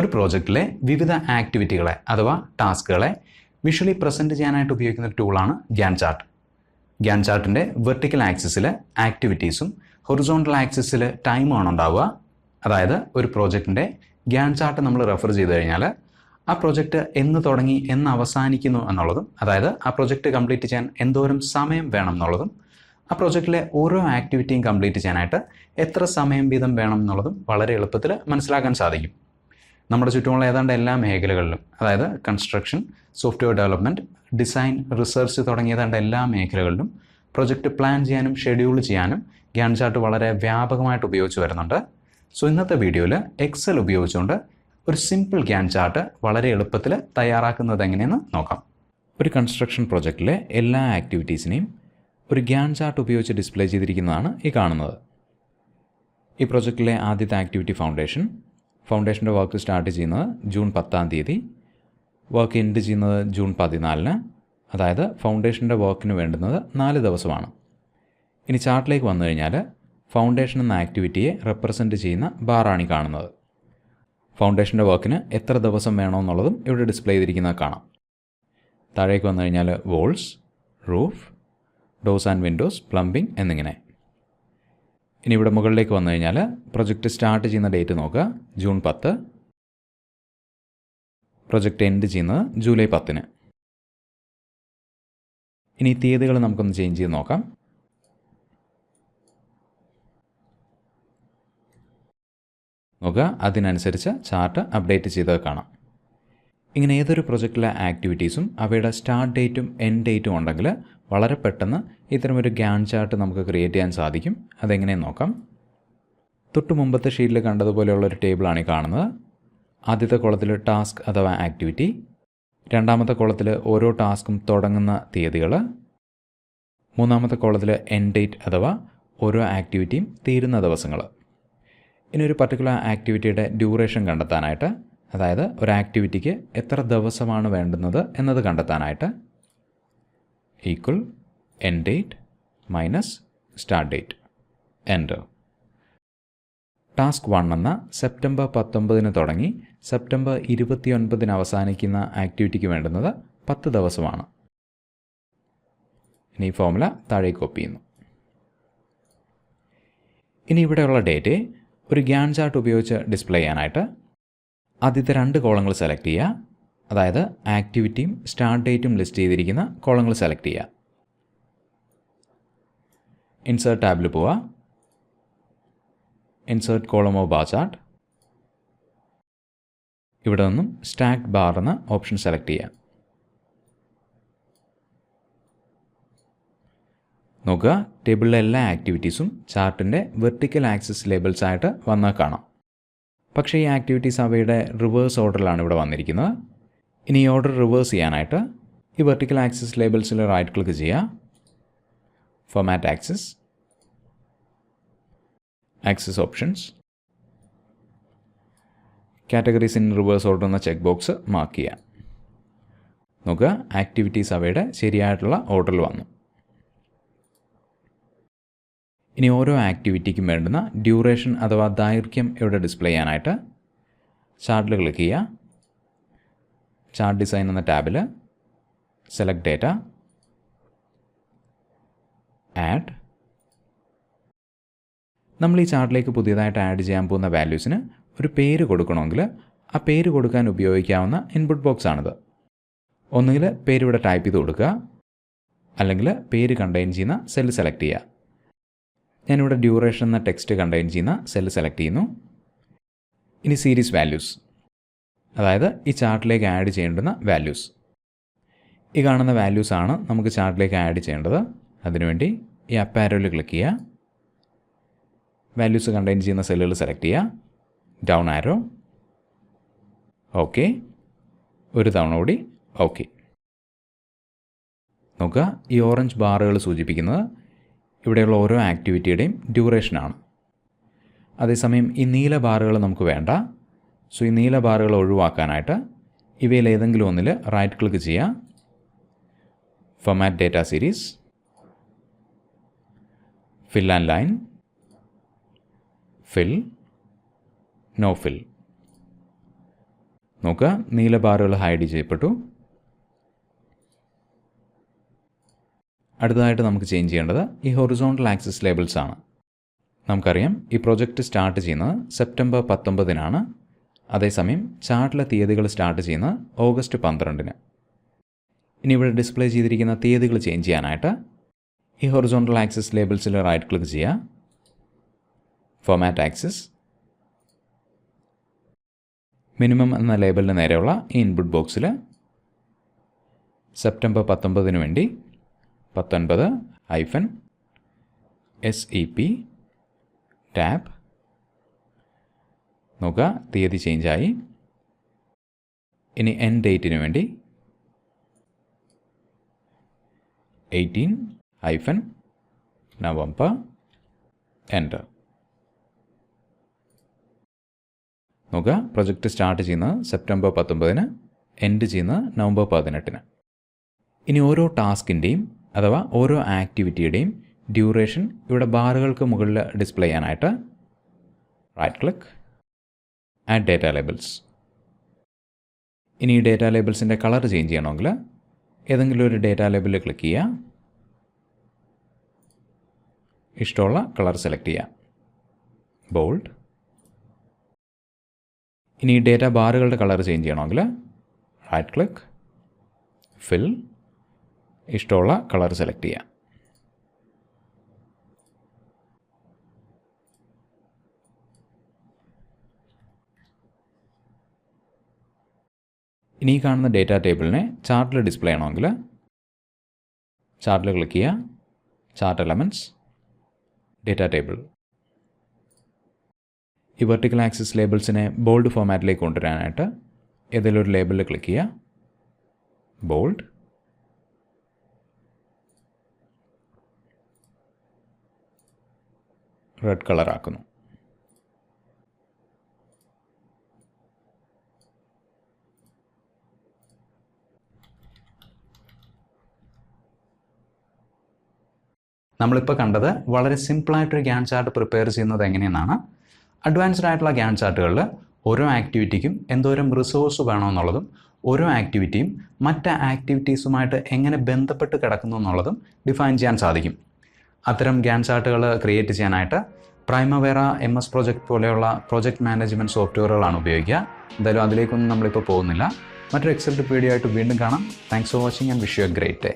ഒരു പ്രോജക്റ്റിലെ വിവിധ ആക്ടിവിറ്റികളെ അഥവാ ടാസ്കുകളെ വിഷ്വലി പ്രസൻറ്റ് ചെയ്യാനായിട്ട് ഉപയോഗിക്കുന്ന ഒരു ടൂളാണ് ഗ്യാൻറ്റ് ചാർട്ട്. ഗ്യാൻറ്റ് ചാർട്ടിൻ്റെ വെർട്ടിക്കൽ ആക്സിസിൽ ആക്ടിവിറ്റീസും ഹൊറിസോണ്ടൽ ആക്സിസിൽ ടൈമാണ് ഉണ്ടാവുക. അതായത് ഒരു പ്രോജക്റ്റിൻ്റെ ഗ്യാൻറ്റ് ചാർട്ട് നമ്മൾ റെഫർ ചെയ്ത് കഴിഞ്ഞാൽ ആ പ്രോജക്റ്റ് എന്ന് തുടങ്ങി എന്ന് അവസാനിക്കുന്നു എന്നുള്ളതും, അതായത് ആ പ്രോജക്റ്റ് കംപ്ലീറ്റ് ചെയ്യാൻ എന്തോരം സമയം വേണം എന്നുള്ളതും, ആ പ്രോജക്റ്റിലെ ഓരോ ആക്ടിവിറ്റിയും കംപ്ലീറ്റ് ചെയ്യാനായിട്ട് എത്ര സമയം വീതം വേണം എന്നുള്ളതും വളരെ എളുപ്പത്തിൽ മനസ്സിലാക്കാൻ സാധിക്കും. നമ്മുടെ ചുറ്റുമുള്ള ഏതാണ്ട് എല്ലാ മേഖലകളിലും, അതായത് construction, software development, design, research തുടങ്ങിയ ഏതാണ്ട് എല്ലാ മേഖലകളിലും പ്രൊജക്റ്റ് പ്ലാൻ ചെയ്യാനും ഷെഡ്യൂൾ ചെയ്യാനും ഗ്യാൻറ്റ് ചാർട്ട് വളരെ വ്യാപകമായിട്ട് ഉപയോഗിച്ച് വരുന്നുണ്ട്. സോ ഇന്നത്തെ വീഡിയോയിൽ എക്സൽ ഉപയോഗിച്ചുകൊണ്ട് ഒരു സിമ്പിൾ ഗ്യാൻറ്റ് ചാർട്ട് വളരെ എളുപ്പത്തിൽ തയ്യാറാക്കുന്നത് എങ്ങനെയെന്ന് നോക്കാം. ഒരു കൺസ്ട്രക്ഷൻ പ്രൊജക്റ്റിലെ എല്ലാ ആക്ടിവിറ്റീസിനെയും ഒരു ഗ്യാൻറ്റ് ചാർട്ട് ഉപയോഗിച്ച് ഡിസ്പ്ലേ ചെയ്തിരിക്കുന്നതാണ് ഈ കാണുന്നത്. ഈ പ്രൊജക്റ്റിലെ ആദ്യത്തെ ആക്ടിവിറ്റി ഫൗണ്ടേഷൻ്റെ വർക്ക് സ്റ്റാർട്ട് ചെയ്യുന്നത് ജൂൺ 10 വർക്ക് എൻഡ് ചെയ്യുന്നത് ജൂൺ 14, അതായത് ഫൗണ്ടേഷൻ്റെ വർക്കിന് വേണ്ടുന്നത് 4 ദിവസമാണ്. ഇനി ചാർട്ടിലേക്ക് വന്നു കഴിഞ്ഞാൽ ഫൗണ്ടേഷൻ എന്ന ആക്ടിവിറ്റിയെ റെപ്രസെൻറ്റ് ചെയ്യുന്ന ബാറാണ് ഈ കാണുന്നത്. ഫൗണ്ടേഷൻ്റെ വർക്കിന് എത്ര ദിവസം വേണമെന്നുള്ളതും ഇവിടെ ഡിസ്പ്ലേ ചെയ്തിരിക്കുന്നത് കാണാം. താഴേക്ക് വന്നു കഴിഞ്ഞാൽ walls, roof, doors and windows, plumbing എന്നിങ്ങനെ. ഇനി ഇവിടെ മുകളിലേക്ക് വന്നു കഴിഞ്ഞാൽ പ്രൊജക്റ്റ് സ്റ്റാർട്ട് ചെയ്യുന്ന ഡേറ്റ് നോക്കുക, ജൂൺ 10. പ്രൊജക്റ്റ് എൻഡ് ചെയ്യുന്നത് ജൂലൈ 10. ഇനി തീയതികൾ നമുക്കൊന്ന് ചേഞ്ച് ചെയ്ത് നോക്കാം. നോക്കുക, അതിനനുസരിച്ച് ചാർട്ട് അപ്ഡേറ്റ് ചെയ്തത് കാണാം. ഇങ്ങനെ ഏതൊരു പ്രൊജക്റ്റിലെ ആക്ടിവിറ്റീസും അവയുടെ സ്റ്റാർട്ട് ഡേറ്റും എൻഡ് ഡേറ്റും ഉണ്ടെങ്കിൽ വളരെ പെട്ടെന്ന് ഇത്തരമൊരു ഗ്യാൻറ്റ് ചാർട്ട് നമുക്ക് ക്രിയേറ്റ് ചെയ്യാൻ സാധിക്കും. അതെങ്ങനെയെന്ന് നോക്കാം. തൊട്ട് മുമ്പത്തെ ഷീറ്റിൽ കണ്ടതുപോലെയുള്ളൊരു ടേബിളാണ് ഈ കാണുന്നത്. ആദ്യത്തെ കോളത്തിൽ ടാസ്ക് അഥവാ ആക്ടിവിറ്റി, രണ്ടാമത്തെ കോളത്തിൽ ഓരോ ടാസ്കും തുടങ്ങുന്ന തീയതികൾ, മൂന്നാമത്തെ കോളത്തിൽ എൻഡ് ഡേറ്റ് അഥവാ ഓരോ ആക്ടിവിറ്റിയും തീരുന്ന ദിവസങ്ങൾ. ഇനി ഒരു പർട്ടിക്കുലർ ആക്ടിവിറ്റിയുടെ ഡ്യൂറേഷൻ കണ്ടെത്താനായിട്ട്, അതായത് ഒരു ആക്ടിവിറ്റിക്ക് എത്ര ദിവസമാണ് വേണ്ടുന്നത് എന്നത് കണ്ടെത്താനായിട്ട് equal end date minus start date, enter. Task 1 എന്ന സെപ്റ്റംബർ 19 തുടങ്ങി സെപ്റ്റംബർ 29 അവസാനിക്കുന്ന ആക്ടിവിറ്റിക്ക് വേണ്ടുന്നത് 10 ദിവസമാണ്. ഇനി ഈ ഫോർമുല താഴേക്ക് കോപ്പി ചെയ്യുന്നു. ഇനി ഇവിടെയുള്ള ഡേറ്റ് ഒരു ഗ്യാൻറ്റ് ചാർട്ട് ഉപയോഗിച്ച് ഡിസ്പ്ലേ ചെയ്യാനായിട്ട് ആദ്യത്തെ 2 കോളങ്ങൾ സെലക്ട് ചെയ്യുക, അതായത് ആക്ടിവിറ്റിയും സ്റ്റാർട്ട് ഡേറ്റും ലിസ്റ്റ് ചെയ്തിരിക്കുന്ന കോളങ്ങൾ സെലക്ട് ചെയ്യുക. ഇൻസേർട്ട് ടാബിൽ പോവുക, insert column of bar chart. ഇവിടെ നിന്നും സ്റ്റാക്ഡ് ബാർ എന്ന ഓപ്ഷൻ സെലക്ട് ചെയ്യുക. നോക്കുക, ടേബിളിലെ എല്ലാ ആക്ടിവിറ്റീസും ചാർട്ടിൻ്റെ വെർട്ടിക്കൽ ആക്സിസ് ലേബിൾസ് ആയിട്ട് വന്നാൽ കാണാം. പക്ഷേ ഈ ആക്ടിവിറ്റീസ് അവയുടെ റിവേഴ്സ് ഓർഡറിലാണ് ഇവിടെ വന്നിരിക്കുന്നത്. ഇനി ഈ ഓർഡർ റിവേഴ്സ് ചെയ്യാനായിട്ട് ഈ വെർട്ടിക്കൽ ആക്സിസ് ലേബിൾസിൽ റൈറ്റ് ക്ലിക്ക് ചെയ്യുക, format axis, axis options, categories in reverse order എന്ന ചെക്ക് ബോക്സ് മാർക്ക് ചെയ്യുക. നോക്കുക, ആക്ടിവിറ്റീസ് അവയുടെ ശരിയായിട്ടുള്ള ഓർഡറിൽ വന്നു. ഇനി ഓരോ ആക്ടിവിറ്റിക്കും വേണ്ടുന്ന ഡ്യൂറേഷൻ അഥവാ ദൈർഘ്യം ഇവിടെ ഡിസ്പ്ലേ ചെയ്യാനായിട്ട് ചാർട്ടിൽ ക്ലിക്ക് ചെയ്യുക. ചാർട്ട് ഡിസൈൻ എന്ന ടാബിൽ സെലക്ട് ഡേറ്റ, ആഡ്. നമ്മൾ ഈ ചാർട്ടിലേക്ക് പുതിയതായിട്ട് ആഡ് ചെയ്യാൻ പോകുന്ന വാല്യൂസിന് ഒരു പേര് കൊടുക്കണമെങ്കിൽ ആ പേര് കൊടുക്കാൻ ഉപയോഗിക്കാവുന്ന ഇൻപുട്ട് ബോക്സ് ആണിത്. ഒന്നുകിൽ പേര് ഇവിടെ ടൈപ്പ് ചെയ്ത് കൊടുക്കുക, അല്ലെങ്കിൽ പേര് കണ്ടെയ്ൻ ചെയ്യുന്ന സെല്ല് സെലക്ട് ചെയ്യുക. ഞാനിവിടെ ഡ്യൂറേഷൻ എന്ന ടെക്സ്റ്റ് കണ്ടെയ്ൻ ചെയ്യുന്ന സെല്ല് സെലക്ട് ചെയ്യുന്നു. ഇനി സീരീസ് വാല്യൂസ്, അതായത് ഈ ചാർട്ടിലേക്ക് ആഡ് ചെയ്യേണ്ടുന്ന വാല്യൂസ്. ഈ കാണുന്ന വാല്യൂസാണ് നമുക്ക് ചാർട്ടിലേക്ക് ആഡ് ചെയ്യേണ്ടത്. അതിനുവേണ്ടി ഈ അപ്പ് ആരോയിൽ ക്ലിക്ക് ചെയ്യുക, വാല്യൂസ് കണ്ടെയ്ൻ ചെയ്യുന്ന സെല്ലുകൾ സെലക്ട് ചെയ്യുക, ഡൗൺ ആരോ, ഓക്കെ, ഒരു തവണ കൂടി ഓക്കെ. നോക്കുക, ഈ ഓറഞ്ച് ബാറുകൾ സൂചിപ്പിക്കുന്നത് ഇവിടെയുള്ള ഓരോ ആക്ടിവിറ്റിയുടെയും ഡ്യൂറേഷനാണ്. അതേസമയം ഈ നീല ബാറുകൾ നമുക്ക് വേണ്ട. സോ ഈ നീല ബാറുകൾ ഒഴിവാക്കാനായിട്ട് ഇവയിൽ ഏതെങ്കിലും ഒന്നിൽ റൈറ്റ് ക്ലിക്ക് ചെയ്യുക, format data series, fill and line, fill, no fill. നോക്കുക, നീല ബാറുകൾ ഹൈഡ് ചെയ്യപ്പെട്ടു. അടുത്തതായിട്ട് നമുക്ക് ചേഞ്ച് ചെയ്യേണ്ടത് ഈ ഹൊറിസോണ്ടൽ ആക്സിസ് ലേബിൾസ് ആണ്. നമുക്കറിയാം ഈ പ്രൊജക്റ്റ് സ്റ്റാർട്ട് ചെയ്യുന്നത് സെപ്റ്റംബർ 19 അതേസമയം ചാർട്ടിലെ തീയതികൾ സ്റ്റാർട്ട് ചെയ്യുന്നത് ഓഗസ്റ്റ് 12. ഇനി ഇവിടെ ഡിസ്പ്ലേ ചെയ്തിരിക്കുന്ന തീയതികൾ ചേഞ്ച് ചെയ്യാനായിട്ട് ഈ ഹൊറിസോണ്ടൽ ആക്സിസ് ലേബിൾസിൽ റൈറ്റ് ക്ലിക്ക് ചെയ്യുക, ഫോർമാറ്റ് ആക്സിസ്, മിനിമം എന്ന ലേബലിന് നേരെയുള്ള ഈ ഇൻപുട്ട് ബോക്സിൽ സെപ്റ്റംബർ 19 വേണ്ടി 19-SEP ടാബ്. നോക്കുക, തീയതി ചേഞ്ചായി. ഇനി എൻഡ് ഡേറ്റിന് വേണ്ടി 18-November എൻ്റർ. നോക്കുക, പ്രൊജക്റ്റ് സ്റ്റാർട്ട് ചെയ്യുന്നത് സെപ്റ്റംബർ 19, എൻഡ് ചെയ്യുന്നത് നവംബർ 18. ഇനി ഓരോ ടാസ്കിൻ്റെയും അഥവാ ഓരോ ആക്ടിവിറ്റിയുടെയും ഡ്യൂറേഷൻ ഇവിടെ ബാറുകൾക്ക് മുകളിൽ ഡിസ്പ്ലേ ചെയ്യാനായിട്ട് right click, add data labels. ഇനി ഈ ഡേറ്റ ലേബിൾസിൻ്റെ കളർ ചേഞ്ച് ചെയ്യണമെങ്കിൽ ഏതെങ്കിലും ഒരു ഡേറ്റ ലേബിളിൽ ക്ലിക്ക് ചെയ്യുക, ഇഷ്ടമുള്ള കളർ സെലക്ട് ചെയ്യുക, ബോൾഡ്. ഇനി ഈ ഡേറ്റ ബാറുകളുടെ കളർ ചേഞ്ച് ചെയ്യണമെങ്കിൽ റൈറ്റ് ക്ലിക്ക്, ഫിൽ, ഇഷ്ടമുള്ള കളർ സെലക്ട് ചെയ്യുക. ഇനി കാണുന്ന ഡേറ്റ ടേബിളിനെ ചാർട്ടിൽ ഡിസ്പ്ലേ ചെയ്യണമെങ്കിൽ ചാർട്ടിൽ ക്ലിക്ക് ചെയ്യുക, ചാർട്ട് എലമെൻറ്റ്സ്, ഡേറ്റ ടേബിൾ. ഈ വെർട്ടിക്കൽ ആക്സിസ് ലേബിൾസിനെ ബോൾഡ് ഫോമാറ്റിലേക്ക് കൊണ്ടുവരാനായിട്ട് ഏതെങ്കിലും ഒരു ലേബിളിൽ ക്ലിക്ക് ചെയ്യുക, ബോൾഡ്, റെഡ് കളർ ആക്കുന്നു. നമ്മളിപ്പോൾ കണ്ടത് വളരെ സിമ്പിളായിട്ടൊരു ഗ്യാൻ ചാർട്ട് പ്രിപ്പയർ ചെയ്യുന്നത് എങ്ങനെയെന്നാണ്. അഡ്വാൻസ്ഡ് ആയിട്ടുള്ള ഗ്യാൻ ചാർട്ടുകളിൽ ഓരോ ആക്ടിവിറ്റിക്കും എന്തോരം റിസോഴ്സ് വേണമെന്നുള്ളതും ഓരോ ആക്ടിവിറ്റിയും മറ്റ് ആക്ടിവിറ്റീസുമായിട്ട് എങ്ങനെ ബന്ധപ്പെട്ട് കിടക്കുന്നു എന്നുള്ളതും ഡിഫൈൻ ചെയ്യാൻ സാധിക്കും. അത്തരം ഗ്യാൻ ചാർട്ടുകൾ ക്രിയേറ്റ് ചെയ്യാനായിട്ട് പ്രൈമവേറ, MS പ്രോജക്റ്റ് പോലെയുള്ള പ്രോജക്റ്റ് മാനേജ്മെൻറ്റ് സോഫ്റ്റ്വെയറുകളാണ് ഉപയോഗിക്കുക. എന്തായാലും അതിലേക്കൊന്നും നമ്മളിപ്പോൾ പോകുന്നില്ല. മറ്റൊരു എക്സൽ വീഡിയോ ആയിട്ട് വീണ്ടും കാണാം. Thanks for watching and wish you A great day.